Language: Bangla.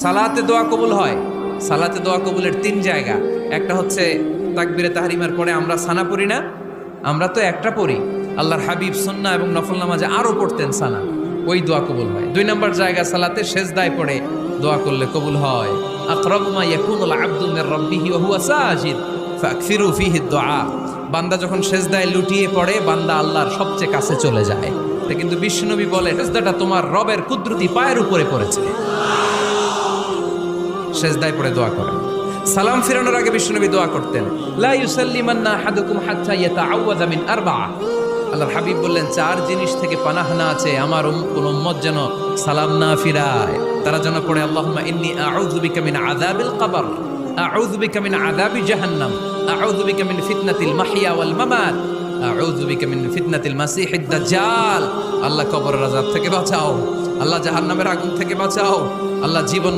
সালাতে দোয়া কবুল হয়। সালাতে দোয়া কবুলের 3 জায়গা। একটা হচ্ছে তাকবীরে তাহরিমার পরে আমরা সানা পড়ি না, আমরা তো একটা পড়ি। আল্লাহর হাবিব সুন্নাহ এবং নফল নামাজে আরো পড়তেন সানা, ওই দোয়া কবুল হয়। 2 নম্বর জায়গা সালাতে সেজদায় পড়ে দোয়া করলে কবুল হয়। আকরাবু মা ইয়াকুনুল আবদু মির রাব্বিহি ওয়া হুয়া সাজিদ ফাকসিরু ফিহি দুআ। বান্দা যখন সেজদায় লুটিয়ে পড়ে, বান্দা আল্লাহর সবচেয়ে কাছে চলে যায়। তা কিন্তু বিশ্বনবী বলে, সেজদাটা তোমার রবের কুদরতি পায়ের উপরে পড়েছে। সেজদায় পড়ে দোয়া করেন। সালাম ফিরানোর আগে বিশ্বনবী দোয়া করতেন, লা ইউসাল্লিমান্না আহাদুকুম হাত্তা ইয়াতাআওয়াযা মিন আরবাআ। আল্লাহর হাবিব বললেন, 4 জিনিস থেকে পানাহ না আছে আমার কোন উম্মত যেন সালাম না ফিরায়। তারা যেন পড়ে, আল্লাহুম্মা ইন্নী আউযু বিকা মিন আযাবিল কবর, আউযু বিকা মিন আযাবি জাহান্নাম, আউযু বিকা মিন ফিতনাতিল মাহইয়া ওয়াল মামাত, আউযু বিকা মিন ফিতনাতিল মাসিহিদ দাজ্জাল। আল্লাহ কবরের আযাব থেকে বাঁচাও, আল্লাহ জাহান্নামের আগুন থেকে বাঁচাও, আল্লাহ জীবন